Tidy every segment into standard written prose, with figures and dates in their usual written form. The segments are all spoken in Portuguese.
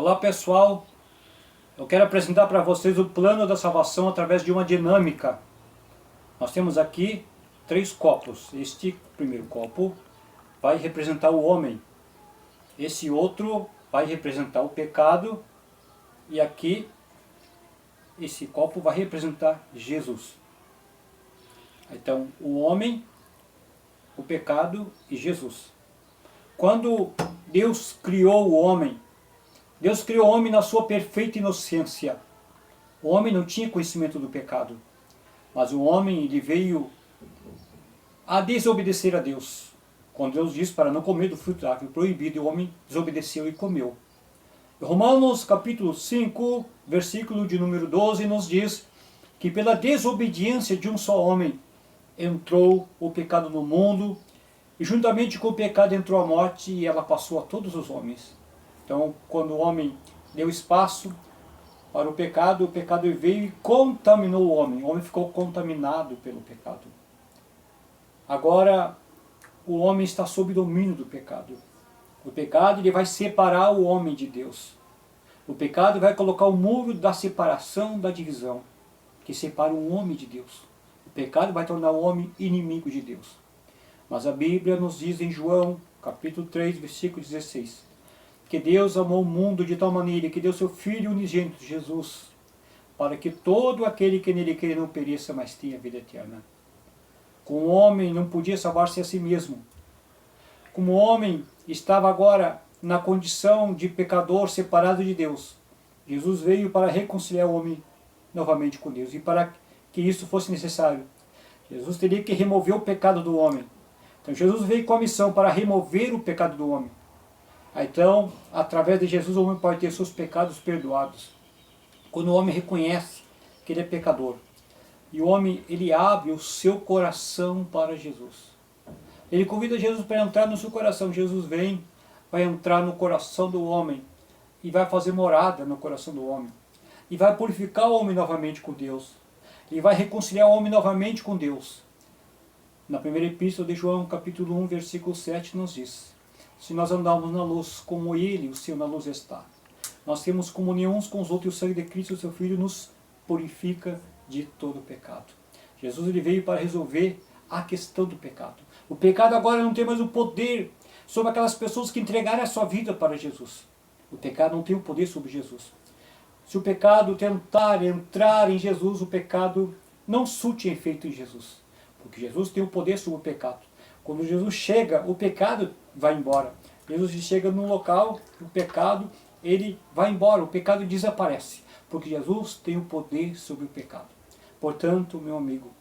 Olá pessoal, eu quero apresentar para vocês o plano da salvação através de uma dinâmica. Nós temos aqui 3 copos. Este primeiro copo vai representar o homem, esse outro vai representar o pecado e aqui esse copo vai representar Jesus. Então o homem, o pecado e Jesus. Quando Deus criou o homem, Deus criou o homem na sua perfeita inocência. O homem não tinha conhecimento do pecado, mas o homem ele veio a desobedecer a Deus. Quando Deus disse para não comer do fruto da árvore proibido, o homem desobedeceu e comeu. Romanos capítulo 5, versículo de número 12, nos diz que pela desobediência de um só homem entrou o pecado no mundo, e juntamente com o pecado entrou a morte, e ela passou a todos os homens. Então, quando o homem deu espaço para o pecado veio e contaminou o homem ficou contaminado pelo pecado. Agora, o homem está sob domínio do pecado. O pecado ele vai separar o homem de Deus. O pecado vai colocar o muro da separação, da divisão, que separa o homem de Deus. O pecado vai tornar o homem inimigo de Deus. Mas a Bíblia nos diz em João, capítulo 3, versículo 16, que Deus amou o mundo de tal maneira que deu seu Filho unigênito, Jesus, para que todo aquele que nele crê não pereça, mas tenha vida eterna. Como o homem não podia salvar-se a si mesmo, como o homem estava agora na condição de pecador separado de Deus, Jesus veio para reconciliar o homem novamente com Deus. E para que isso fosse necessário, Jesus teria que remover o pecado do homem. Então Jesus veio com a missão para remover o pecado do homem. Então, através de Jesus, o homem pode ter seus pecados perdoados. Quando o homem reconhece que ele é pecador, e o homem ele abre o seu coração para Jesus. Ele convida Jesus para entrar no seu coração. Jesus vem, vai entrar no coração do homem e vai fazer morada no coração do homem. E vai purificar o homem novamente com Deus. E vai reconciliar o homem novamente com Deus. Na primeira epístola de João, capítulo 1, versículo 7, nos diz: se nós andarmos na luz como Ele, o Senhor, na luz está. Nós temos comunhão uns com os outros e o sangue de Cristo, o seu Filho, nos purifica de todo pecado. Jesus ele veio para resolver a questão do pecado. O pecado agora não tem mais o poder sobre aquelas pessoas que entregaram a sua vida para Jesus. O pecado não tem o poder sobre Jesus. Se o pecado tentar entrar em Jesus, o pecado não surte efeito em Jesus. Porque Jesus tem o poder sobre o pecado. Quando Jesus chega, o pecado vai embora. Jesus chega num local, o pecado ele vai embora, o pecado desaparece. Porque Jesus tem o poder sobre o pecado. Portanto, meu amigo,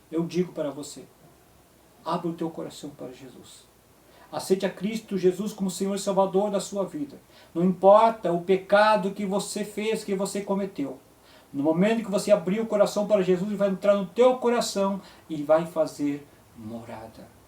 eu digo para você, abra o teu coração para Jesus. Aceite a Cristo Jesus como Senhor e Salvador da sua vida. Não importa o pecado que você fez, que você cometeu. No momento que você abrir o coração para Jesus, Ele vai entrar no teu coração e vai fazer morada.